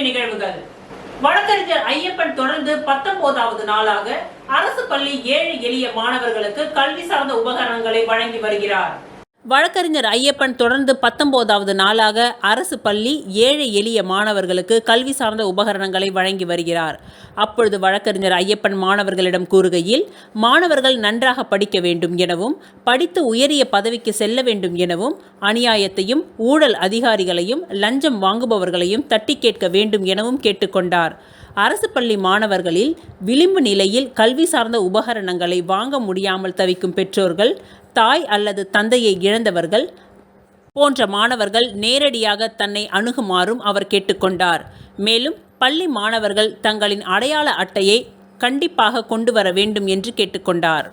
நிகழ்வுகள். வழக்கறிஞர் ஐயப்பன் தொடர்ந்து 19வது நாளாக அரசு பள்ளி ஏழை எளிய மாணவர்களுக்கு கல்வி சார்ந்த உபகரணங்களை வழங்கி வருகிறார். வழக்கறிஞர் ஐயப்பன் தொடர்ந்து 19வது நாளாக அரசு பள்ளி ஏழை எளிய மாணவர்களுக்கு கல்வி சார்ந்த உபகரணங்களை வழங்கி வருகிறார். அப்பொழுது வழக்கறிஞர் ஐயப்பன் மாணவர்களிடம் கூறுகையில், மாணவர்கள் நன்றாக படிக்க வேண்டும் எனவும், படித்து உயரிய பதவிக்கு செல்ல வேண்டும் எனவும், அநியாயத்தையும் ஊழல் அதிகாரிகளையும் லஞ்சம் வாங்குபவர்களையும் தட்டி கேட்க வேண்டும் எனவும் கேட்டுக்கொண்டார். அரசு பள்ளி மாணவர்களில் விளிம்பு நிலையில் கல்வி சார்ந்த உபகரணங்களை வாங்க முடியாமல் தவிக்கும் பெற்றோர்கள், தாய் அல்லது தந்தையை இழந்தவர்கள் போன்ற மாணவர்கள் நேரடியாக தன்னை அணுகுமாறும் அவர் கேட்டுக்கொண்டார். மேலும் பள்ளி மாணவர்கள் தங்களின் அடையாள அட்டையை கண்டிப்பாக கொண்டு வர வேண்டும் என்று கேட்டுக்கொண்டார்.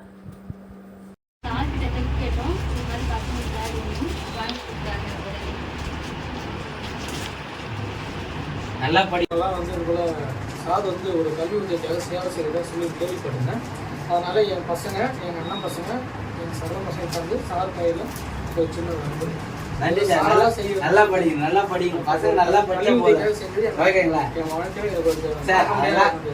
நல்லா படிக்கலாம் இதுபோல் சார் ஒரு கல்வி உதவியாக சேவை செய்கிறதா சொல்லி கேள்விப்பட்டிருந்தேன். அதனால் என் பசங்க, எங்கள் அண்ணன் பசங்க, என் சகல பசங்க தந்து சார் கையில் ஒரு சின்ன வந்து நன்றி சார். நல்லா படிக்கணும், நல்லா படிக்கணும். பசங்க நல்லா படிக்க ஓகேங்களா சார்?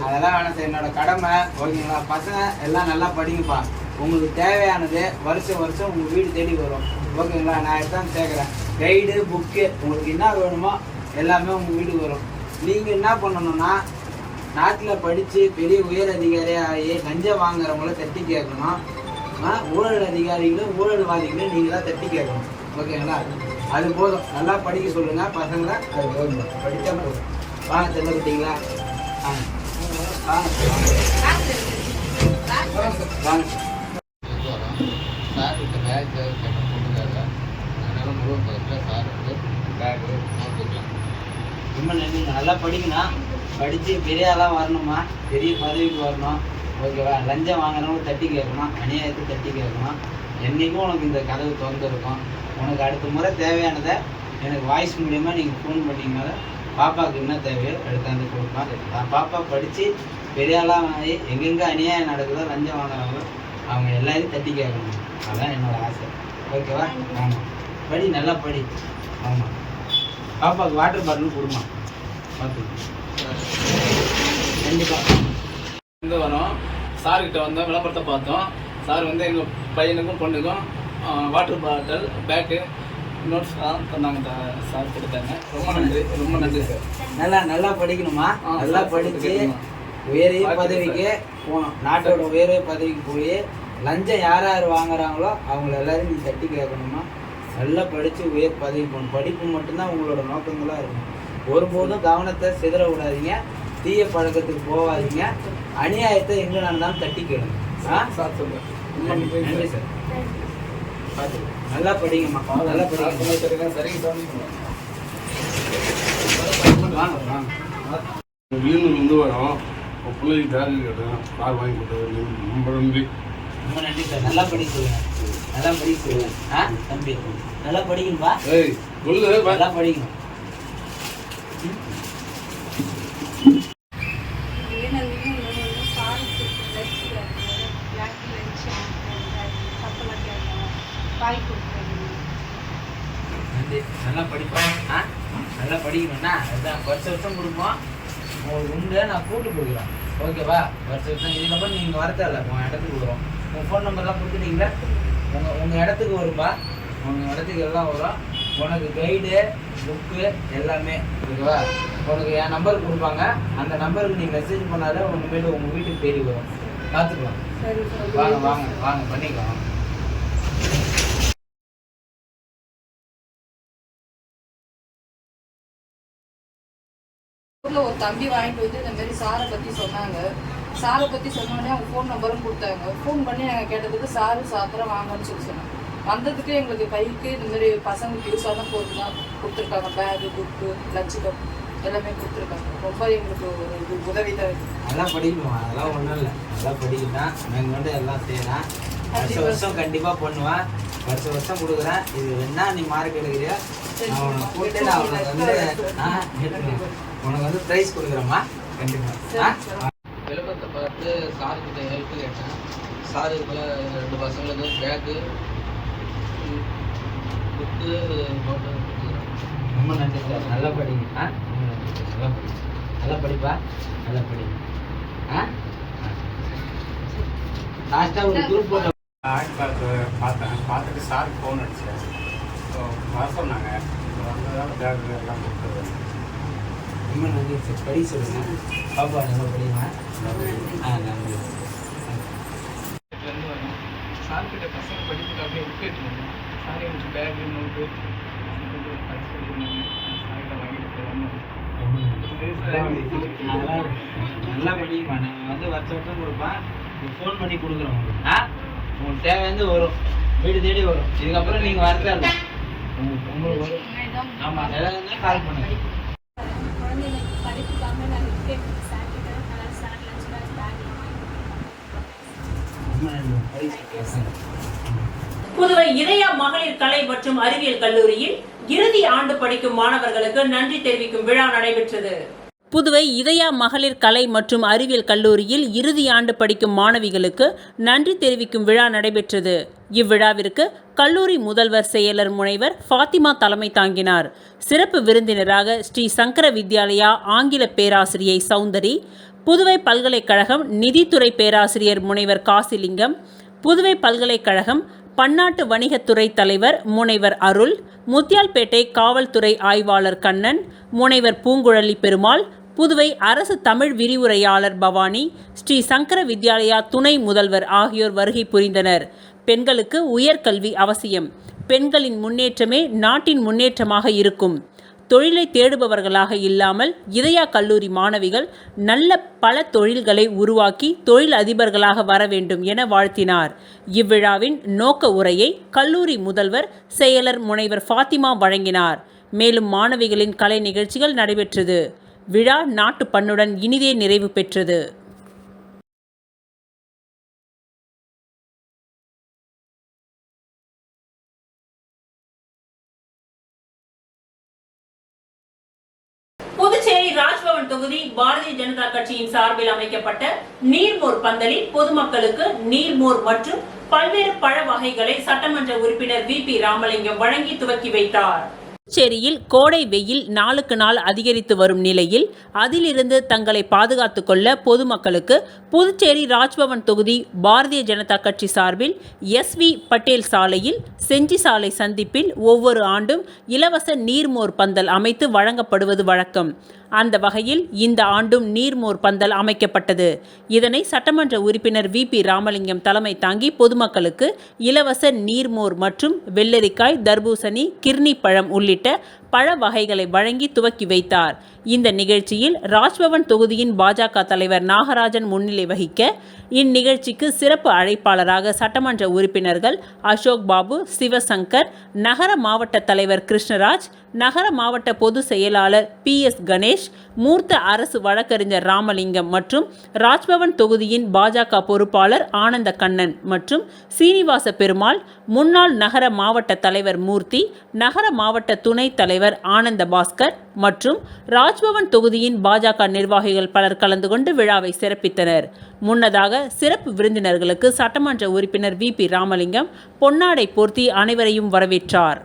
அதெல்லாம் வேணாம் சார், என்னோட கடமை. ஓகேங்களா? பசங்க எல்லாம் நல்லா படிங்கப்பா. உங்களுக்கு தேவையானது வருஷம் வருஷம் உங்கள் வீடு தேடி வரும். ஓகேங்களா? நான் எடுத்தாந்து சேர்க்குறேன். கைடு, புக்கு, உங்களுக்கு என்ன வேணுமோ எல்லாமே உங்கள் வீட்டுக்கு வரும். நீங்கள் என்ன பண்ணணும்னா, நாட்டில் படித்து பெரிய உயர் அதிகாரியாக ஆகி லஞ்சம் வாங்குறவங்கள தட்டி கேட்கணும். ஊழல் அதிகாரிகளும் ஊழல்வாதிகளும் நீங்கள் தான் தட்டி கேட்கணும். ஓகேங்களா? அது போதும். நல்லா படிக்க சொல்லுங்கள் பசங்களை. அது போதும், படித்தா போதும். வாங்க தெரியல வாங்க வாங்க வாங்க. சார் இந்த பேக் போட்டுக்காங்க. அதனால் முழு சார் வந்து பேக்கு போட்டுக்கலாம். ரொம்ப நன்றிங்க. நல்லா படிக்கணும். படித்து பெரிய ஆளாக வரணுமா, பெரிய பதவிக்கு வரணும். ஓகேவா? லஞ்சம் வாங்குறவங்க தட்டி கேட்கணும், அநியாயத்தை தட்டி கேட்கணும். என்றைக்கும் உனக்கு இந்த கதவு திறந்துருக்கும். உனக்கு அடுத்த முறை தேவையானதை எனக்கு வாய்ஸ் மூலியமாக நீங்கள் ஃபோன் பண்ணிங்கனால பாப்பாவுக்கு என்ன தேவையோ எடுத்தாந்து கொடுப்பான். பாப்பா படித்து பெரிய ஆளாக ஆகி எங்கெங்கே அநியாயம் நடக்குதோ, லஞ்சம் வாங்குறவங்களோ அவங்க எல்லாரையும் தட்டி கேட்கணும். அதுதான் என்னோட ஆசை. ஓகேவா? ஆமாம், படி, நல்லா படி. ஆமாம், பாப்பாவுக்கு வாட்டர் பாட்டில் கொடுமா, பார்த்து. கண்டிப்பாக இங்கே வரோம். சார்கிட்ட வந்தோம், விளம்பரத்தை பார்த்தோம். சார் வந்து எங்கள் பையனுக்கும் பொண்ணுக்கும் வாட்டர் பாட்டில், பேக்கு, நோட்ஸ்லாம் தந்தாங்க. சார் கொடுத்தாங்க. ரொம்ப நன்றி, ரொம்ப நன்றி சார். நல்லா படிக்கணுமா, நல்லா படித்து உயரிய பதவிக்கு போகணும். நாட்டோட உயரிய பதவிக்கு போய் லஞ்சம் யார் யார் வாங்குறாங்களோ அவங்கள எல்லாரையும் நீ தட்டி கேட்கணுமா. நல்லா படித்து உயர் பதவி போகணும். படிப்பு மட்டும்தான் உங்களோட நோக்கங்களாக இருக்கணும். ஒருபோதும் கவனத்தை சிதற விடாதீங்க, தீய பழக்கத்துக்கு போகாதீங்க, அநியாயத்தை எங்கே நடந்தாலும் தட்டி கேளுங்க. சார் சொல்லுங்கள். நன்றி சார். பார்த்து நல்லா படிங்கம்மா, நல்லா படிங்க. சரிங்க சரிங்க. வாங்க வாங்க. வீடு வரோம். பிள்ளைக்கு பேக் கேட்டேன், கார் வாங்கி கொடுத்தது ரொம்ப நன்றி. ரொம்ப நன்றி சார். நல்லா படிக்க சொல்லுங்க, நல்லா படிக்க சொல்லுங்க. தம்பி நல்லா படிக்கணும்பா. நல்லா படிக்கணும். நல்லா படிப்பேன். நல்லா படிக்கணும்னா அதுதான் வருஷம் கொடுப்போம். உங்களுக்கு உண்டு, நான் கூட்டு கொடுக்குறேன். ஓகேவா? வருஷம் இதுக்கப்புறம் நீங்கள் வரத்தில்ல, உங்கள் இடத்துக்கு கொடுக்குறோம். உங்கள் ஃபோன் நம்பர்லாம் கொடுத்துட்டீங்களா? உங்கள் இடத்துக்கு வரும்பா. உங்கள் இடத்துக்கு எல்லாம் வரும். உனக்கு கைடு, புக்கு எல்லாமே. ஓகேவா? உனக்கு என் நம்பருக்கு கொடுப்பாங்க. அந்த நம்பருக்கு நீ மெசேஜ் பண்ணாலே உங்கள் வீட்டுக்கு தேடி வரும். பார்த்துக்கலாம். வாங்க வாங்க வாங்க, பண்ணிக்கலாம். ஒரு தம்பி வாங்கிட்டு வந்து இந்த மாதிரி சாரை பற்றி சொன்னாங்க. சாரை பற்றி சொன்னோடனே அவங்க ஃபோன் நம்பரும் கொடுத்தாங்க. ஃபோன் பண்ணி நாங்கள் கேட்டதுக்கு சாரு சாத்திரம் வாங்கன்னு சொன்னாங்க. வந்ததுக்கு எங்களுக்கு கைக்கு இந்த மாதிரி பசங்களுக்கு யூஸான பொருள்லாம் கொடுத்துருக்காங்க. பேகு, புக்கு, லஞ்சு கப் எல்லாமே கொடுத்துருக்காங்க. ரொம்ப எங்களுக்கு ஒரு இது உதவி தான் இருக்குது. நல்லா படிக்கணும், அதெல்லாம் ஒன்றும் இல்லை. நல்லா படிக்கணும். நாங்கள் வந்து எல்லாம் செய்யலாம். வருஷம் கண்டிப்பாக பண்ணுவேன். வருஷம் கொடுக்குறேன். இது வேணா நீ மார்க் எடுக்கிறியா, நான் உனக்கு கூப்பிட்டு நான் உனக்கு வந்து உனக்கு வந்து ப்ரைஸ் கொடுக்குறேம்மா. கண்டிப்பாக விளம்பரத்தை பார்த்து சார்கிட்ட ஹெல்ப் கேட்டேன். சார் இது போல் 2 பசங்களுக்கு பேக்கு, புக்கு, நோட்டு கொடுத்துக்கிறேன். ரொம்ப நன்றி சார். நல்லா படிங்க. நல்லா படிப்பா, நல்லா படி. லாஸ்ட்டாக ஒரு குரூப் போட்ட பார்த்துட்டு சாருக்கு ஃபோன் அடித்தேன். ஸோ வர சொன்னாங்க. வந்ததால் பேக் எல்லாம் கொடுத்துருவேன். ரொம்ப நன்றி சார். படி சொல்லுங்க பாப்பா, நல்லா படிமா. நன்றி. சார்கிட்ட பசங்க படிப்புக்கு அப்படியே விட்டுட்டு சாரி எனக்கு பேகு நோட்டு சார்கிட்ட வாங்கிட்டு நல்லா படிக்குமா. நான் வந்து வருஷம் கொடுப்பேன், ஃபோன் பண்ணி கொடுக்குறோம் உங்களுக்கு. உங்களுக்கு தேவையானது வரும், வீடு தேடி வரும். இதுக்கப்புறம் நீங்கள் வரதே இல்லை, உங்களுக்கு வரும். ஆமாம், எதாவது கால் பண்ணுங்க. புதுவை இதயா மகளிர் கலை மற்றும் அறிவியல் கல்லூரியில் இறுதி ஆண்டு படிக்கும் மாணவர்களுக்கு நன்றி தெரிவிக்கும் விழா நடைபெற்றது. புதுவை இதயா மகளிர் கலை மற்றும் அறிவியல் கல்லூரியில் இறுதி ஆண்டு படிக்கும் மாணவிகளுக்கு நன்றி தெரிவிக்கும் விழா நடைபெற்றது. இவ்விழாவிற்கு கல்லூரி முதல்வர் செயலர் முனைவர் ஃபாத்திமா தலைமை தாங்கினார். சிறப்பு விருந்தினராக ஸ்ரீ சங்கர வித்யாலயா ஆங்கில பேராசிரியை சௌந்தரி, புதுவை பல்கலைக்கழகம் நிதித்துறை பேராசிரியர் முனைவர் காசிலிங்கம், புதுவை பல்கலைக்கழகம் பன்னாட்டு வணிகத்துறை தலைவர் முனைவர் அருள், முத்தியால்பேட்டை காவல்துறை ஆய்வாளர் கண்ணன், முனைவர் பூங்குழலி பெருமாள், புதுவை அரசு தமிழ் விரிவுரையாளர் பவானி, ஸ்ரீ சங்கர வித்யாலயா துணை முதல்வர் ஆகியோர் வருகை புரிந்தனர். பெண்களுக்கு உயர்கல்வி அவசியம். பெண்களின் முன்னேற்றமே நாட்டின் முன்னேற்றமாக இருக்கும். தொழிலை தேடுபவர்களாக இல்லாமல் இதயா கல்லூரி மாணவிகள் நல்ல பல தொழில்களை உருவாக்கி தொழில் அதிபர்களாக வர வேண்டும் என வாழ்த்தினார். இவ்விழாவின் நோக்க உரையை கல்லூரி முதல்வர் செயலர் முனைவர் ஃபாத்திமா வழங்கினார். மேலும் மாணவிகளின் கலை நிகழ்ச்சிகள் நடைபெற்றது. விழா நாட்டு பண்ணுடன் இனிதே நிறைவு பெற்றது. புதுச்சேரி ராஜ்பவன் தொகுதி பாரதிய ஜனதா கட்சியின் சார்பில் அமைக்கப்பட்ட நீர்மோர் பந்தலில் பொதுமக்களுக்கு நீர்மோர் மற்றும் பல்வேறு பழ வகைகளை சட்டமன்ற உறுப்பினர் VP ராமலிங்கம் வழங்கி துவக்கி வைத்தார். புதுச்சேரியில் கோடை வெயில் நாளுக்கு நாள் அதிகரித்து வரும் நிலையில் அதிலிருந்து தங்களை பாதுகாத்துக் கொள்ள பொதுமக்களுக்கு புதுச்சேரி ராஜ்பவன் தொகுதி பாரதிய ஜனதா கட்சி சார்பில் SV பட்டேல் சாலையில் செஞ்சி சாலை சந்திப்பில் ஒவ்வொரு ஆண்டும் இலவச நீர்மோர் பந்தல் அமைத்து வழங்கப்படுவது வழக்கம். அந்த வகையில் இந்த ஆண்டும் நீர்மோர் பந்தல் அமைக்கப்பட்டது. இதனை சட்டமன்ற உறுப்பினர் VP ராமலிங்கம் தலைமை தாங்கி பொதுமக்களுக்கு இலவச நீர்மோர் மற்றும் வெள்ளரிக்காய், தர்பூசணி, கிர்னி பழம் உள்ளிட்ட பழ வகைகளை வழங்கி துவக்கி வைத்தார். இந்த நிகழ்ச்சியில் ராஜ்பவன் தொகுதியின் பாஜக தலைவர் நாகராஜன் முன்னிலை வகிக்க, இந்நிகழ்ச்சிக்கு சிறப்பு அழைப்பாளராக சட்டமன்ற உறுப்பினர்கள் அசோக் பாபு, சிவசங்கர், நகர மாவட்ட தலைவர் கிருஷ்ணராஜ், நகர மாவட்ட பொது செயலாளர் PS கணேஷ், மூர்த்த அரசு வழக்கறிஞர் ராமலிங்கம் மற்றும் ராஜ்பவன் தொகுதியின் பாஜக பொறுப்பாளர் ஆனந்த கண்ணன் மற்றும் சீனிவாச பெருமாள், முன்னாள் நகர மாவட்ட தலைவர் மூர்த்தி, நகர மாவட்ட துணைத் தலைவர் ஆனந்த பாஸ்கர் மற்றும் ராஜ்பவன் தொகுதியின் பாஜக நிர்வாகிகள் பலர் கலந்து கொண்டு விழாவை சிறப்பித்தனர். முன்னதாக சிறப்பு விருந்தினர்களுக்கு சட்டமன்ற உறுப்பினர் VP ராமலிங்கம் பொன்னாடை போர்த்தி அனைவரையும் வரவேற்றார்.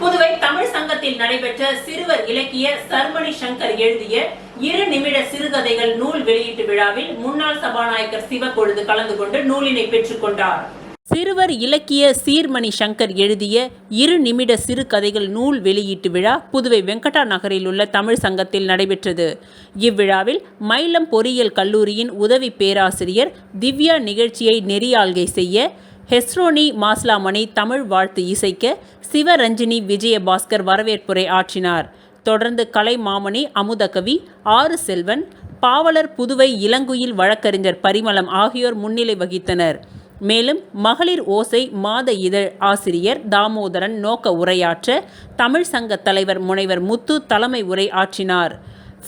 புதுவை தமிழ் சங்கத்தில் நடைபெற்ற சிறுவர் இலக்கிய சர்மணி சங்கர் எழுதிய 2 நிமிட சிறுகதைகள் நூல் வெளியீட்டு விழாவில் முன்னாள் சபாநாயகர் சிவக்கொழுந்து கலந்து கொண்டு நூலினை பெற்றுக் கொண்டார். சிறுவர் இலக்கிய சீர்மணி சங்கர் எழுதிய 2 நிமிட சிறுகதைகள் நூல் வெளியீட்டு விழா புதுவை வெங்கடா நகரில் உள்ள தமிழ் சங்கத்தில் நடைபெற்றது. இவ்விழாவில் மயிலம் பொறியியல் கல்லூரியின் உதவி பேராசிரியர் திவ்யா நிகழ்ச்சியை நெறியாள்கை செய்ய, ஹெஸ்ரோனி மாஸ்லாமணி தமிழ் வாழ்த்து இசைக்க, சிவரஞ்சினி விஜயபாஸ்கர் வரவேற்புரை ஆற்றினார். தொடர்ந்து கலை மாமணி அமுதகவி, ஆறு செல்வன், பாவலர் புதுவை இளங்குயில் வழக்கறிஞர் பரிமளம் ஆகியோர் முன்னிலை வகித்தனர். மேலும் மகளிர் ஓசை மாத இதழ் ஆசிரியர் தாமோதரன் நோக்க உரையாற்ற, தமிழ் சங்க தலைவர் முனைவர் முத்து தலைமை உரை ஆற்றினார்.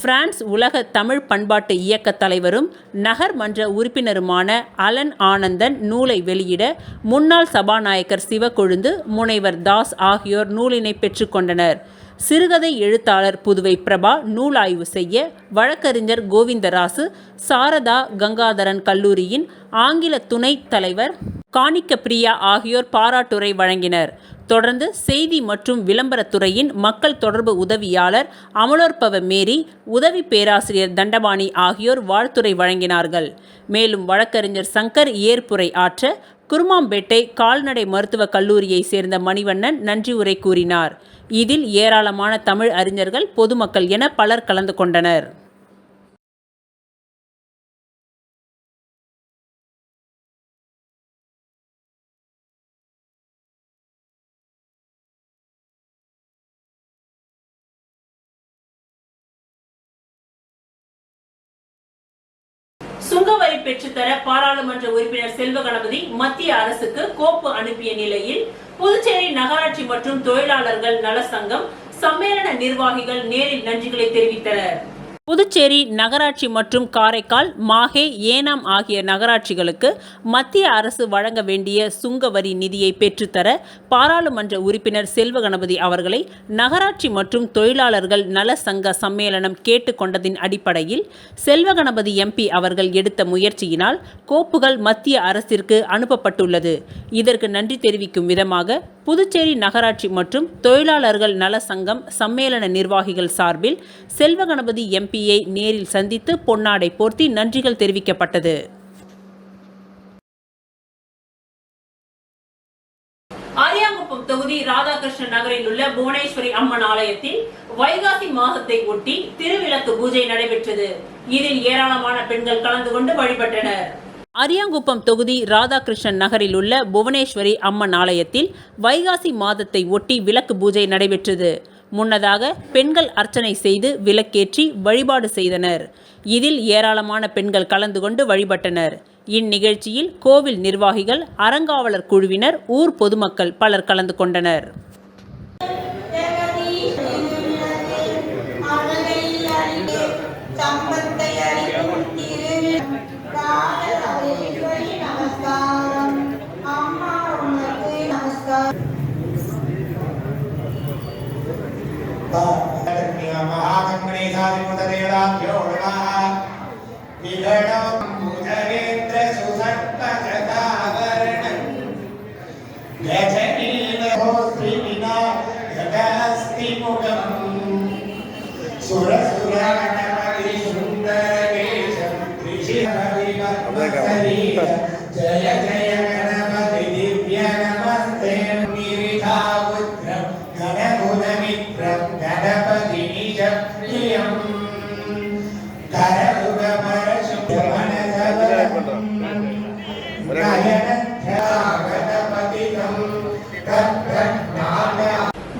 பிரான்ஸ் உலக தமிழ் பண்பாட்டு இயக்க தலைவரும் நகர்மன்ற உறுப்பினருமான அலன் ஆனந்தன் நூலை வெளியிட முன்னாள் சபாநாயகர் சிவக்கொழுந்து, முனைவர் தாஸ் ஆகியோர் நூலினை பெற்றுக்கொண்டனர். சிறுகதை எழுத்தாளர் புதுவை பிரபா நூலாய்வு செய்ய வழக்கறிஞர் கோவிந்தராசு சாரதா கங்காதரன் கல்லூரியின் ஆங்கில துணைத் தலைவர் காணிக்க பிரியா ஆகியோர் பாராட்டுரை வழங்கினர். தொடர்ந்து செய்தி மற்றும் விளம்பரத்துறையின் மக்கள் தொடர்பு உதவியாளர் அமலோற்பவ மேரி, உதவி பேராசிரியர் தண்டபாணி ஆகியோர் வாழ்த்துரை வழங்கினார்கள். மேலும் வழக்கறிஞர் சங்கர் ஏற்புரை ஆற்ற குருமாம்பேட்டை கால்நடை மருத்துவக் கல்லூரியை சேர்ந்த மணிவண்ணன் நன்றி உரை கூறினார். இதில் ஏராளமான தமிழ் அறிஞர்கள், பொதுமக்கள் என பலர் கலந்து கொண்டனர். சுங்கவரி பெற்றுத்தர பாராளுமன்ற உறுப்பினர் செல்வ கணபதி மத்திய அரசுக்கு கோப்பு அனுப்பிய நிலையில் புதுச்சேரி நகராட்சி மற்றும் தொழிலாளர்கள் நல சங்கம் சம்மேளன நிர்வாகிகள் நேரில் நன்றிகளை தெரிவித்தனர். புதுச்சேரி நகராட்சி மற்றும் காரைக்கால், மாஹே, ஏனாம் ஆகிய நகராட்சிகளுக்கு மத்திய அரசு வழங்க வேண்டிய சுங்க வரி நிதியை பெற்றுத்தர பாராளுமன்ற உறுப்பினர் செல்வ கணபதி அவர்களை நகராட்சி மற்றும் தொழிலாளர்கள் நல சங்க சம்மேளனம் கேட்டுக்கொண்டதின் அடிப்படையில் செல்வ கணபதி எம்பி அவர்கள் எடுத்த முயற்சியினால் கோப்புகள் மத்திய அரசிற்கு அனுப்பப்பட்டுள்ளது. இதற்கு நன்றி தெரிவிக்கும் விதமாக புதுச்சேரி நகராட்சி மற்றும் தொழிலாளர்கள் நல சங்கம் சம்மேளன நிர்வாகிகள் சார்பில் செல்வ கணபதி எம்பியை நேரில் சந்தித்து பொன்னாடை போர்த்தி நன்றிகள் தெரிவிக்கப்பட்டது. அரியாங்குப்பம் தொகுதி ராதாகிருஷ்ணன் நகரில் உள்ள புவனேஸ்வரி அம்மன் ஆலயத்தில் வைகாசி மாதத்தை ஒட்டி திருவிளக்கு பூஜை நடைபெற்றது. இதில் ஏராளமான பெண்கள் கலந்து கொண்டு வழிபட்டனர். அரியாங்குப்பம் தொகுதி ராதாகிருஷ்ணன் நகரில் உள்ள புவனேஸ்வரி அம்மன் ஆலயத்தில் வைகாசி மாதத்தை ஒட்டி விளக்கு பூஜை நடைபெற்றது. முன்னதாக பெண்கள் அர்ச்சனை செய்து விளக்கேற்றி வழிபாடு செய்தனர். இதில் ஏராளமான பெண்கள் கலந்து கொண்டு வழிபட்டனர். இந்நிகழ்ச்சியில் கோவில் நிர்வாகிகள், அறங்காவலர் குழுவினர், ஊர் பொதுமக்கள் பலர் கலந்து கொண்டனர். जय जय गणपति दिव्य नमस्ते निरिधापुत्रं गणगुणमित्रं गणपति निजप्रियं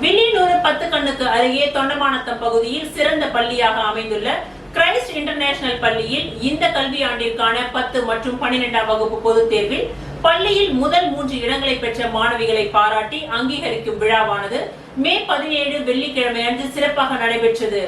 வில்லியனூர் 10 கண்ணுக்கு அருகே தொண்டமானத்தம் பகுதியில் சிறந்த பள்ளியாக அமைந்துள்ள கிரைஸ்ட் இன்டர்நேஷனல் பள்ளியில் இந்த கல்வியாண்டிற்கான 10 மற்றும் 12ஆம் வகுப்பு பொதுத் தேர்வில் பள்ளியில் முதல் 3 இடங்களை பெற்ற மாணவிகளை பாராட்டி அங்கீகரிக்கும் விழாவானது மே 17 வெள்ளிக்கிழமை அன்று சிறப்பாக நடைபெற்றது.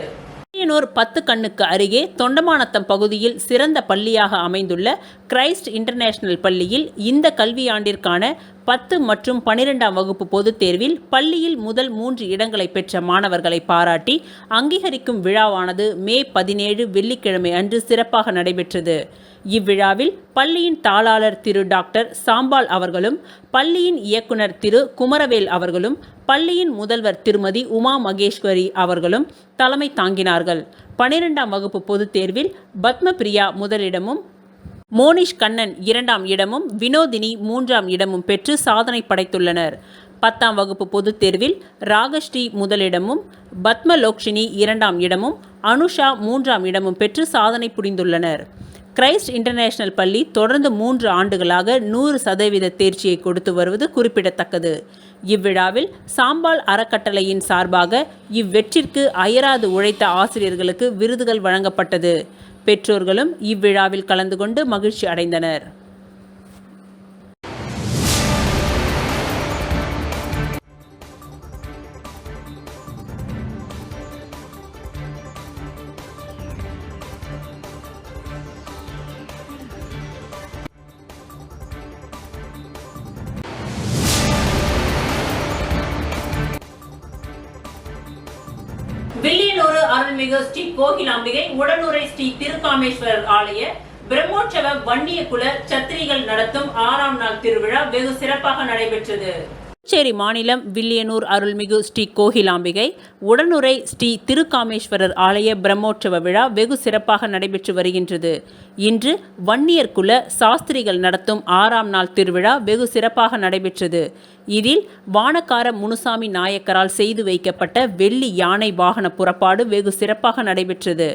வில்லியனூர் 10 கண்ணுக்கு அருகே தொண்டமானத்தம் பகுதியில் சிறந்த பள்ளியாக அமைந்துள்ள கிரைஸ்ட் இன்டர்நேஷனல் பள்ளியில் இந்த கல்வியாண்டிற்கான 10 மற்றும் 12ஆம் வகுப்பு பொதுத் தேர்வில் பள்ளியில் முதல் 3 இடங்களை பெற்ற மாணவர்களை பாராட்டி அங்கீகரிக்கும் விழாவானது மே 17 வெள்ளிக்கிழமை அன்று சிறப்பாக நடைபெற்றது. இவ்விழாவில் பள்ளியின் தாளாளர் திரு டாக்டர் சாம்பால் அவர்களும், பள்ளியின் இயக்குனர் திரு குமரவேல் அவர்களும், பள்ளியின் முதல்வர் திருமதி உமா மகேஸ்வரி அவர்களும் தலைமை தாங்கினார்கள். 12ஆம் வகுப்பு பொதுத் தேர்வில் பத்மபிரியா முதலிடமும், மோனிஷ் கண்ணன் 2ஆம் இடமும், வினோதினி 3ஆம் இடமும் பெற்று சாதனை படைத்துள்ளனர். 10ஆம் வகுப்பு பொதுத் தேர்வில் ராகஸ்ரீ முதலிடமும், பத்மலோக்ஷினி 2ஆம் இடமும், அனுஷா 3ஆம் இடமும் பெற்று சாதனை புரிந்துள்ளனர். கிரைஸ்ட் இன்டர்நேஷனல் பள்ளி தொடர்ந்து 3 ஆண்டுகளாக 100% தேர்ச்சியை கொடுத்து வருவது குறிப்பிடத்தக்கது. இவ்விழாவில் சாம்பால் அறக்கட்டளையின் சார்பாக இவ்வெற்றிற்கு அயராது உழைத்த ஆசிரியர்களுக்கு விருதுகள் வழங்கப்பட்டது. பெற்றோர்களும் இவ்விழாவில் கலந்து கொண்டு மகிழ்ச்சி அடைந்தனர். அருள்மிகு ஸ்ரீ கோகிலாம்பிகை உடனுரை ஸ்ரீ திருக்காமேஸ்வரர் ஆலய பிரம்மோற்சவ வன்னிய குல சத்திரிகள் நடத்தும் 6ஆம் நாள் திருவிழா வெகு சிறப்பாக நடைபெற்றது. புதுச்சேரி மாநிலம் வில்லியனூர் அருள்மிகு ஸ்ரீ கோகிலாம்பிகை உடனுரை ஸ்ரீ திருக்காமேஸ்வரர் ஆலய பிரம்மோற்சவ விழா வெகு சிறப்பாக நடைபெற்று வருகின்றது. இன்று வன்னியர் குல சாஸ்திரிகள் நடத்தும் 6ஆம் நாள் திருவிழா வெகு சிறப்பாக நடைபெற்றது. இதில் வானக்கார முனுசாமி நாயக்கரால் செய்து வைக்கப்பட்ட வெள்ளி யானை வாகன புறப்பாடு வெகு சிறப்பாக நடைபெற்றது.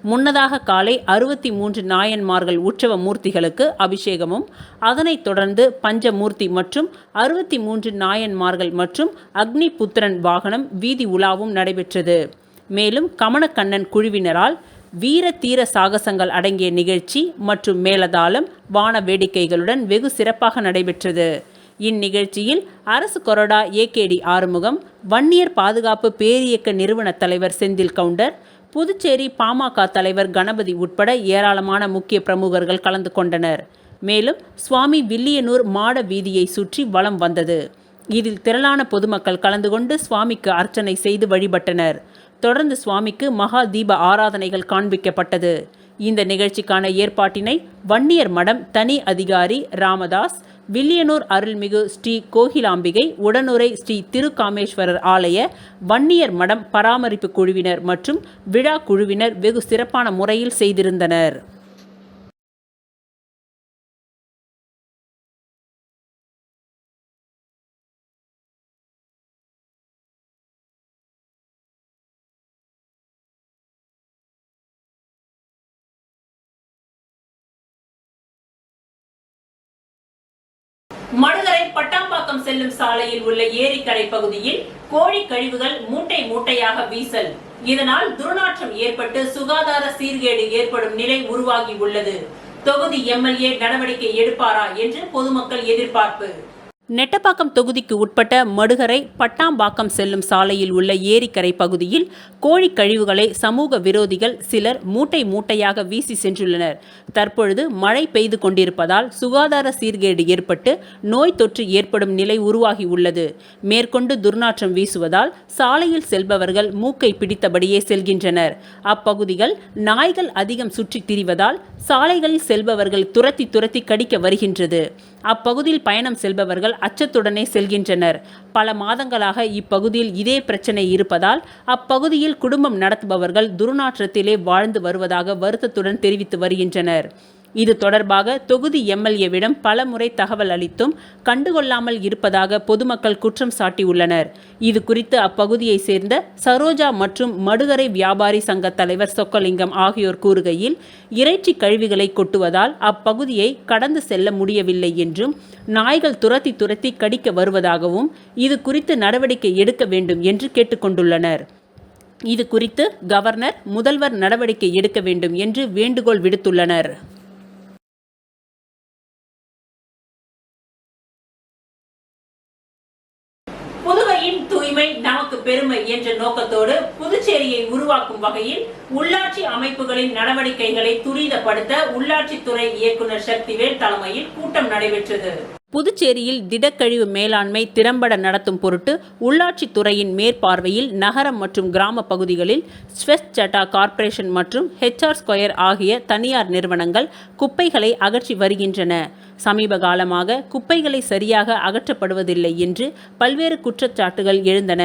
முன்னதாக காலை 63 நாயன்மார்கள் உற்சவ மூர்த்திகளுக்கு அபிஷேகமும், அதனைத் தொடர்ந்து பஞ்சமூர்த்தி மற்றும் 63 நாயன்மார்கள் மற்றும் அக்னி புத்திரன் வாகனம் வீதி உலாவும் நடைபெற்றது. மேலும் கமனக்கண்ணன் குழுவினரால் வீர தீர சாகசங்கள் அடங்கிய நிகழ்ச்சி மற்றும் மேலதாளம் வான வேடிக்கைகளுடன் வெகு சிறப்பாக நடைபெற்றது. இந்நிகழ்ச்சியில் அரசு கொறடா ஏகேடி ஆறுமுகம், வன்னியர் பாதுகாப்பு பேரியக்க நிறுவன தலைவர் செந்தில் கவுண்டர், புதுச்சேரி பாமக தலைவர் கணபதி உட்பட ஏராளமான முக்கிய பிரமுகர்கள் கலந்து கொண்டனர். மேலும் சுவாமி வில்லியனூர் மாட வீதியை சுற்றி வலம் வந்தது. இதில் திரளான பொதுமக்கள் கலந்து கொண்டு சுவாமிக்கு அர்ச்சனை செய்து வழிபட்டனர். தொடர்ந்து சுவாமிக்கு மகா தீப ஆராதனைகள் காண்பிக்கப்பட்டது. இந்த நிகழ்ச்சிக்கான ஏற்பாட்டினை வன்னியர் மடம் தனி அதிகாரி ராமதாஸ், வில்லியனூர் அருள்மிகு ஸ்ரீ கோகிலாம்பிகை உடனுரை ஸ்ரீ திருக்காமேஸ்வரர் ஆலய வன்னியர் மடம் பராமரிப்பு குழுவினர் மற்றும் விழா குழுவினர் வெகு சிறப்பான முறையில் செய்திருந்தனர். மடுகரை பட்டாம்பாக்கம் செல்லும் சாலையில் உள்ள ஏரிக்கரை பகுதியில் கோழி கழிவுகள் மூட்டை மூட்டையாக வீசல். இதனால் துர்நாற்றம் ஏற்பட்டு சுகாதார சீர்கேடு ஏற்படும் நிலை உருவாகி உள்ளது. தொகுதி எம்எல்ஏ நடவடிக்கை எடுப்பாரா என்று பொதுமக்கள் எதிர்பார்ப்பு. நெட்டப்பாக்கம் தொகுதிக்கு உட்பட்ட மடுகரை பட்டாம்பாக்கம் செல்லும் சாலையில் உள்ள ஏரிக்கரை பகுதியில் கோழி கழிவுகளை சமூக விரோதிகள் சிலர் மூட்டை மூட்டையாக வீசி சென்றுள்ளனர். தற்பொழுது மழை பெய்து கொண்டிருப்பதால் சுகாதார சீர்கேடு ஏற்பட்டு நோய் தொற்று ஏற்படும் நிலை உருவாகி உள்ளது. மேற்கொண்டு துர்நாற்றம் வீசுவதால் சாலையில் செல்பவர்கள் மூக்கை பிடித்தபடியே செல்கின்றனர். அப்பகுதிகள் நாய்கள் அதிகம் சுற்றித் திரிவதால் சாலைகளில் செல்பவர்கள் துரத்தி கடிக்க வருகின்றது. அப்பகுதியில் பயணம் செல்பவர்கள் அச்சத்துடனே செல்கின்றனர். பல மாதங்களாக இப்பகுதியில் இதே பிரச்சனை இருப்பதால் அப்பகுதியில் குடும்பம் நடத்துபவர்கள் துர்நாற்றத்திலே வாழ்ந்து வருவதாக வருத்தத்துடன் தெரிவித்து வருகின்றனர். இது தொடர்பாக தொகுதி எம்எல்ஏவிடம் பல முறை தகவல் அளித்தும் கண்டுகொள்ளாமல் இருப்பதாக பொதுமக்கள் குற்றம் சாட்டியுள்ளனர். இது குறித்து அப்பகுதியை சேர்ந்த சரோஜா மற்றும் மடுகரை வியாபாரி சங்க தலைவர் சொக்கலிங்கம் ஆகியோர் கூறுகையில், இறைச்சி கழிவுகளை கொட்டுவதால் அப்பகுதியை கடந்து செல்ல முடியவில்லை என்றும், நாய்கள் துரத்தி கடிக்க வருவதாகவும், இது குறித்து நடவடிக்கை எடுக்க வேண்டும் என்று கேட்டுக்கொண்டுள்ளனர். இது குறித்து கவர்னர், முதல்வர் நடவடிக்கை எடுக்க வேண்டும் என்று வேண்டுகோள் விடுத்துள்ளனர். புதுவையின் தூய்மை நமக்கு பெருமை என்ற நோக்கத்தோடு புதுச்சேரியை உருவாக்கும் வகையில் உள்ளாட்சி அமைப்புகளின் நடவடிக்கைகளை துரிதப்படுத்த உள்ளாட்சித்துறை இயக்குநர் சக்திவேல் தலைமையில் கூட்டம் நடைபெற்றது. புதுச்சேரியில் திடக்கழிவு மேலாண்மை திறம்பட நடத்தும் பொருட்டு உள்ளாட்சித்துறையின் மேற்பார்வையில் நகரம் மற்றும் கிராம பகுதிகளில் ஸ்வெச்சாட்டா கார்ப்பரேஷன் மற்றும் HR ஸ்கொயர் ஆகிய தனியார் நிறுவனங்கள் குப்பைகளை அகற்றி வருகின்றன. சமீப காலமாக குப்பைகளை சரியாக அகற்றப்படுவதில்லை என்று பல்வேறு குற்றச்சாட்டுகள் எழுந்தன.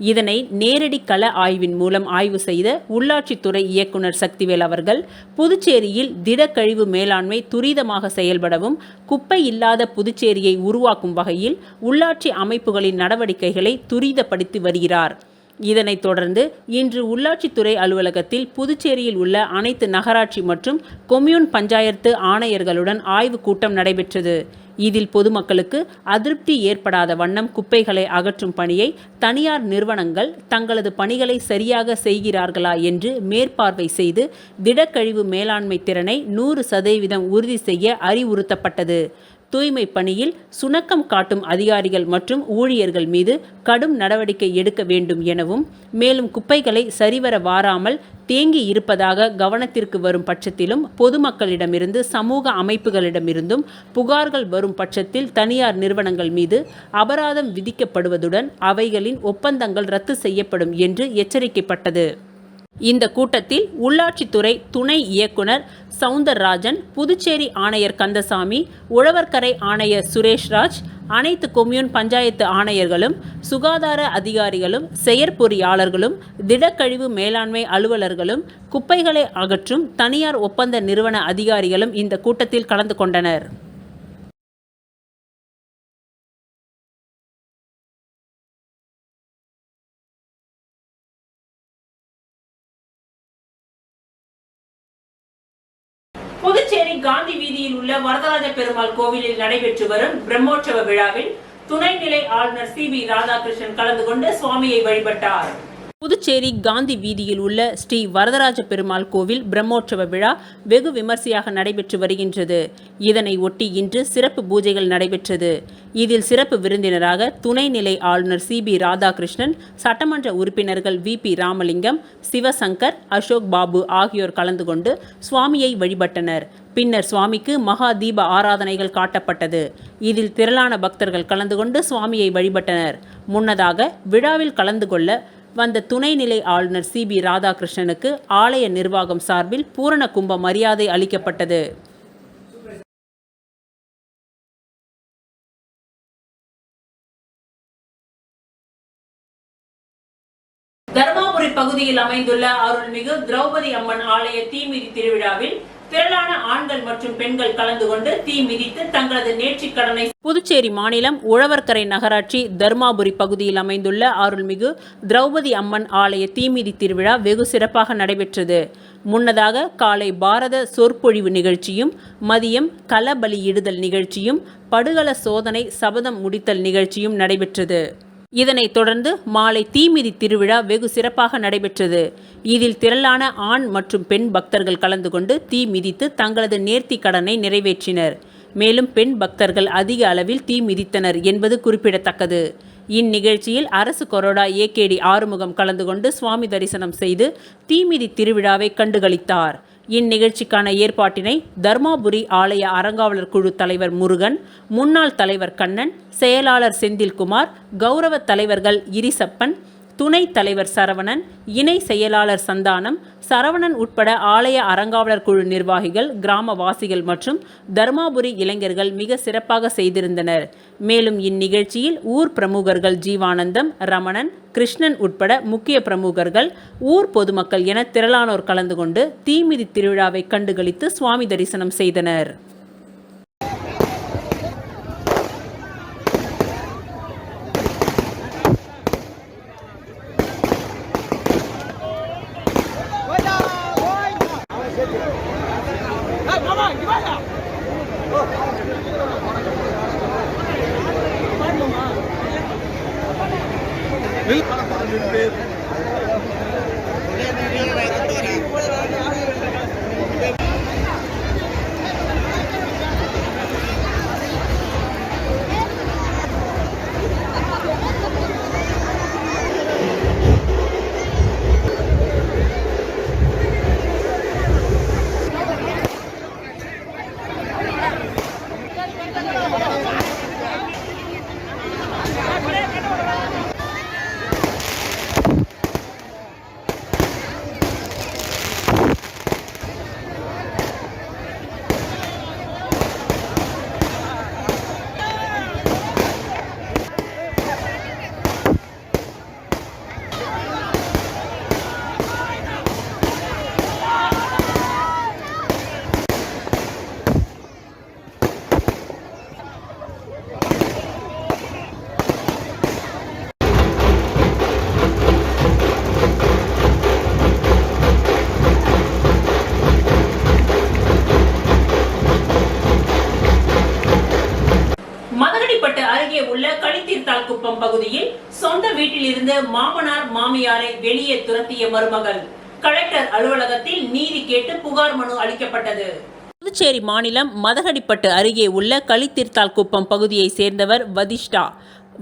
இதனை நேரடி கள ஆய்வின் மூலம் ஆய்வு செய்த உள்ளாட்சித்துறை இயக்குநர் சக்திவேல் அவர்கள், புதுச்சேரியில் திடக்கழிவு மேலாண்மை துரிதமாக செயல்படவும் குப்பை இல்லாத புதுச்சேரியை உருவாக்கும் வகையில் உள்ளாட்சி அமைப்புகளின் நடவடிக்கைகளை துரிதப்படுத்தி வருகிறார். இதனைத் தொடர்ந்து இன்று உள்ளாட்சித்துறை அலுவலகத்தில் புதுச்சேரியில் உள்ள அனைத்து நகராட்சி மற்றும் கொம்யூன் பஞ்சாயத்து ஆணையர்களுடன் ஆய்வுக் கூட்டம் நடைபெற்றது. இதில் பொதுமக்களுக்கு அதிருப்தி ஏற்படாத வண்ணம் குப்பைகளை அகற்றும் பணியை தனியார் நிறுவனங்கள் தங்களது பணிகளை சரியாக செய்கிறார்களா என்று மேற்பார்வை செய்து திடக்கழிவு மேலாண்மை திறனை 100% உறுதி செய்ய அறிவுறுத்தப்பட்டது. தூய்மை பணியில் சுணக்கம் காட்டும் அதிகாரிகள் மற்றும் ஊழியர்கள் மீது கடும் நடவடிக்கை எடுக்க வேண்டும் எனவும், மேலும் குப்பைகளை சரிவர வாராமல் தேங்கி இருப்பதாக கவனத்திற்கு வரும் பட்சத்திலும் பொதுமக்களிடமிருந்து சமூக அமைப்புகளிடமிருந்தும் புகார்கள் வரும் பட்சத்தில் தனியார் நிறுவனங்கள் மீது அபராதம் விதிக்கப்படுவதுடன் அவைகளின் ஒப்பந்தங்கள் ரத்து செய்யப்படும் என்று எச்சரிக்கப்பட்டது. இந்த கூட்டத்தில் உள்ளாட்சித்துறை துணை இயக்குனர் சவுந்தரராஜன், புதுச்சேரி ஆணையர் கந்தசாமி, உழவர்கரை ஆணையர் சுரேஷ்ராஜ், அனைத்து கொம்யூன் பஞ்சாயத்து ஆணையர்களும், சுகாதார அதிகாரிகளும், செயற்பொறியாளர்களும், திடக்கழிவு மேலாண்மை அலுவலர்களும், குப்பைகளை அகற்றும் தனியார் ஒப்பந்த நிறுவன அதிகாரிகளும் இந்த கூட்டத்தில் கலந்து கொண்டனர். புதுச்சேரி காந்தி வீதியில் உள்ள வரதராஜ பெருமாள் கோவிலில் நடைபெற்று வரும் பிரம்மோற்சவ விழாவில் துணைநிலை ஆளுநர் CB ராதாகிருஷ்ணன் கலந்து கொண்டு சுவாமியை வழிபட்டார். புதுச்சேரி காந்தி வீதியில் உள்ள ஸ்ரீ வரதராஜ பெருமாள் கோவில் பிரம்மோற்சவ விழா வெகு விமர்சையாக நடைபெற்று வருகின்றது. இதனை ஒட்டி இன்று சிறப்பு பூஜைகள் நடைபெற்றது. இதில் சிறப்பு விருந்தினராக துணைநிலை ஆளுநர் CB ராதாகிருஷ்ணன், சட்டமன்ற உறுப்பினர்கள் VP ராமலிங்கம், சிவசங்கர், அசோக் பாபு ஆகியோர் கலந்து கொண்டு சுவாமியை வழிபட்டனர். பின்னர் சுவாமிக்கு மகா தீப ஆராதனைகள் காட்டப்பட்டது. இதில் திரளான பக்தர்கள் கலந்து கொண்டு சுவாமியை வழிபட்டனர். முன்னதாக விழாவில் கலந்து கொள்ள வந்த துணைநிலை ஆளுநர் CB ராதாகிருஷ்ணனுக்கு ஆலய நிர்வாகம் சார்பில் பூரண கும்ப மரியாதை அளிக்கப்பட்டது. தர்மாபுரி பகுதியில் அமைந்துள்ள அருள்மிகு திரௌபதி அம்மன் ஆலய தீமிதி திருவிழாவில் திரளான ஆண்கள் மற்றும் பெண்கள் கலந்து கொண்டு தீ மிதித்து தங்களது நேர்ச்சிக் கடனை. புதுச்சேரி மாநிலம் உழவர்கரை நகராட்சி தர்மாபுரி பகுதியில் அமைந்துள்ள அருள்மிகு திரௌபதி அம்மன் ஆலய தீமிதி திருவிழா வெகு சிறப்பாக நடைபெற்றது. முன்னதாக காலை பாரத சொற்பொழிவு நிகழ்ச்சியும், மதியம் களபலியிடுதல் நிகழ்ச்சியும், படுகள சோதனை சபதம் முடித்தல் நிகழ்ச்சியும் நடைபெற்றது. இதனைத் தொடர்ந்து மாலை தீமிதி திருவிழா வெகு சிறப்பாக நடைபெற்றது. இதில் திரளான ஆண் மற்றும் பெண் பக்தர்கள் கலந்து கொண்டு தீ மிதித்து தங்களது நேர்த்தி கடனை நிறைவேற்றினர். மேலும் பெண் பக்தர்கள் அதிக அளவில் தீ மிதித்தனர் என்பது குறிப்பிடத்தக்கது. இந்நிகழ்ச்சியில் அரசு கொறடா AKD ஆறுமுகம் கலந்து கொண்டு சுவாமி தரிசனம் செய்து தீமிதி திருவிழாவை கண்டுகளித்தார். இந்நிகழ்ச்சிக்கான ஏற்பாட்டினை தர்மாபுரி ஆலய அறங்காவலர் குழு தலைவர் முருகன், முன்னாள் தலைவர் கண்ணன், செயலாளர் செந்தில்குமார், கௌரவ தலைவர்கள் இரிசப்பன், துணைத் தலைவர் சரவணன், இணை செயலாளர் சந்தானம், சரவணன் உட்பட ஆலய அறங்காவலர் குழு நிர்வாகிகள், கிராமவாசிகள் மற்றும் தர்மாபுரி இளைஞர்கள் மிக சிறப்பாக செய்திருந்தனர். மேலும் இந்நிகழ்ச்சியில் ஊர் பிரமுகர்கள் ஜீவானந்தம், ரமணன், கிருஷ்ணன் உட்பட முக்கிய பிரமுகர்கள், ஊர் பொதுமக்கள் என திரளானோர் கலந்து கொண்டு தீமிதி திருவிழாவை கண்டுகளித்து சுவாமி தரிசனம் செய்தனர். குப்பம் பகுதியில் சொந்த வீட்டிலிருந்து மாமனார் மாமியாரை வெளியே துரத்திய மருமகள். கலெக்டர் அலுவலகத்தில் நீதி கேட்டு புகார் மனு அளிக்கப்பட்டது. புதுச்சேரி மாநிலம் மதகடிப்பட்டு அருகே உள்ள களித்தீர்த்தால் குப்பம் பகுதியை சேர்ந்தவர் வதிஷ்டா.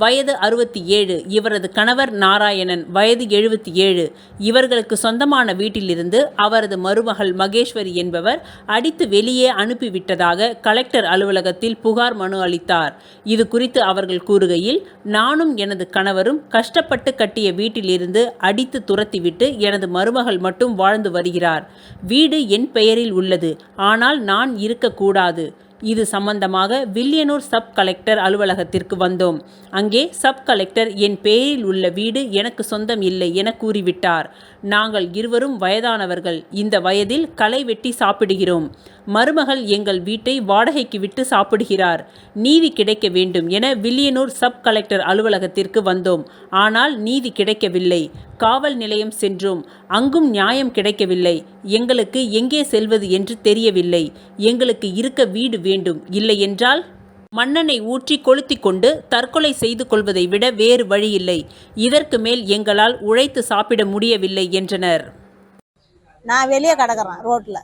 வயது 67, இவரது கணவர் நாராயணன், வயது 77. இவர்களுக்கு சொந்தமான வீட்டிலிருந்து அவரது மருமகள் மகேஸ்வரி என்பவர் அடித்து வெளியே அனுப்பிவிட்டதாக கலெக்டர் அலுவலகத்தில் புகார் மனு அளித்தார். இது குறித்து அவர்கள் கூறுகையில், நானும் எனது கணவரும் கஷ்டப்பட்டு கட்டிய வீட்டிலிருந்து அடித்து துரத்திவிட்டு எனது மருமகள் மட்டும் வாழ்ந்து வருகிறார். வீடு என் பெயரில் உள்ளது, ஆனால் நான் இருக்கக்கூடாது. இது சம்பந்தமாக வில்லியனூர் சப் கலெக்டர் அலுவலகத்திற்கு வந்தோம். அங்கே சப் கலெக்டர் என் பெயரில் உள்ள வீடு எனக்கு சொந்தம் இல்லை என கூறிவிட்டார். நாங்கள் இருவரும் வயதானவர்கள், இந்த வயதில் களை வெட்டி சாப்பிடுகிறோம். மருமகள் எங்கள் வீட்டை வாடகைக்கு விட்டு சாப்பிடுகிறார். நீதி கிடைக்க வேண்டும் என வில்லியனூர் சப் கலெக்டர் அலுவலகத்திற்கு வந்தோம். ஆனால் நீதி கிடைக்கவில்லை. காவல் நிலையம் சென்றோம், அங்கும் நியாயம் கிடைக்கவில்லை. எங்களுக்கு எங்கே செல்வது என்று தெரியவில்லை. எங்களுக்கு இருக்க வீடு வேண்டும், இல்லை என்றால் மண்ணெண்ணெய் ஊற்றி கொளுத்தி கொண்டு தற்கொலை செய்து கொள்வதை விட வேறு வழியில்லை. இதற்கு மேல் எங்களால் உழைத்து சாப்பிட முடியவில்லை என்றனர். நான் வெளியே கிடக்குறேன் ரோட்டில்.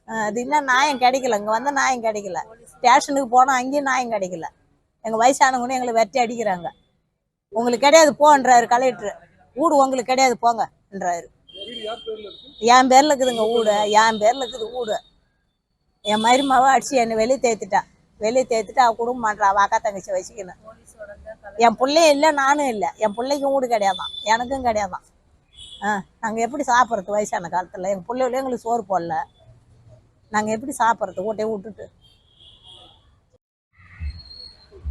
அது இன்னும் நியாயம் கிடைக்கல. இங்கே வந்து நியாயம் கிடைக்கல. ஸ்டேஷனுக்கு போனால் அங்கேயும் நியாயம் கிடைக்கல. எங்கள் வயசானவங்கன்னு எங்களை வெட்டி அடிக்கிறாங்க. உங்களுக்கு கிடையாது போன்றாரு கலெக்டர். வீடு உங்களுக்கு கிடையாது போங்கன்றாரு. என் பேரில் இருக்குதுங்க வீடு, என் பேரில் இருக்குது வீடு. என் மருமாவை அடிச்சு என்னை வெளியே தேய்த்துட்டா அவள் குடும்பம் பண்ணுறா. அவள் அக்கா தங்கச்சி வச்சுக்கணும். என் பிள்ளையும் இல்லை, நானும் இல்லை. என் பிள்ளைக்கும் வீடு கிடையாதான், எனக்கும் கிடையாதான். நாங்கள் எப்படி சாப்பிட்றது வயசான காலத்தில்? எங்கள் பிள்ளைகளே எங்களுக்கு சோறு போடல. நாங்கள் எப்படி சாப்பிட்றது வீட்டையே விட்டுட்டு?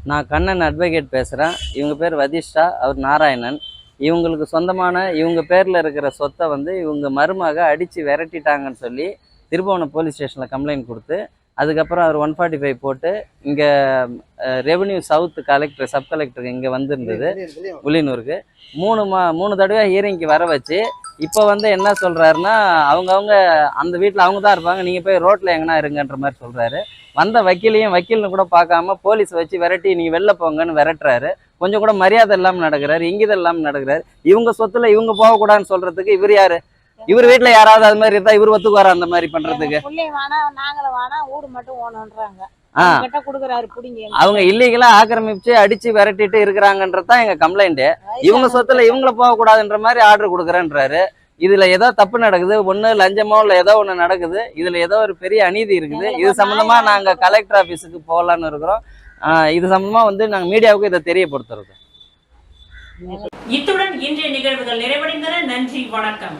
நான் கண்ணன் அட்வொகேட் பேசுகிறேன். இவங்க பேர் வதிஷ்டா, அவர் நாராயணன். இவங்களுக்கு சொந்தமான இவங்க பேரில் இருக்கிற சொத்தை வந்து இவங்க மருமக அடித்து விரட்டிட்டாங்கன்னு சொல்லி திருபுவனம் போலீஸ் ஸ்டேஷனில் கம்ப்ளைண்ட் கொடுத்து, அதுக்கப்புறம் அவர் 145 போட்டு இங்கே ரெவன்யூ சவுத் கலெக்டர் சப் கலெக்டருக்கு இங்கே வந்திருந்தது வில்லியனூருக்கு. 3 தடவை ஹியரிங்க்கு வர வச்சு இப்போ வந்து என்ன சொல்கிறாருன்னா, அவங்கவுங்க அந்த வீட்டில் அவங்க தான் இருப்பாங்க, நீங்கள் போய் ரோட்டில் எங்கன்னா இருங்கன்ற மாதிரி சொல்கிறாரு. வந்த வக்கீல்னு கூட பார்க்காம போலீஸ் வச்சு விரட்டி நீங்கள் வெளில போங்கன்னு விரட்டுறாரு. கொஞ்சம் கூட மரியாதை இல்லாமல் நடக்கிறாரு, இங்கிதம் இல்லாமல் நடக்கிறாரு. இவங்க சொத்துல இவங்க போகக்கூடாதுன்னு சொல்கிறதுக்கு இவர் யார்? இவர் வீட்டில் யாராவது அது மாதிரி இருந்தால் இவர் ஒத்துக்குவாரா அந்த மாதிரி பண்ணுறதுக்கு? அவங்க இல்லீகலா ஆக்கிரமிச்சு அடிச்சு விரட்டிட்டு இருக்கிறாங்கன்றதுதான் எங்க கம்ப்ளைண்ட். இவங்க சொத்துல இவங்கள போகக்கூடாதுன்ற மாதிரி ஆர்டர் கொடுக்குறேன்றாரு. இதுல ஏதோ தப்பு நடக்குது, ஒண்ணு லஞ்சமோ இல்ல ஏதோ ஒண்ணு நடக்குது. இதுல ஏதோ ஒரு பெரிய அநீதி இருக்குது. இது சம்பந்தமா நாங்க கலெக்டர் ஆபீஸுக்கு போகலான்னு இருக்கிறோம். இது சம்பந்தமா வந்து நாங்க மீடியாவுக்கு இதை தெரியப்படுத்துறோம். இத்துடன் இன்றைய நிகழ்வுகள் நிறைவடைந்தன. நன்றி, வணக்கம்.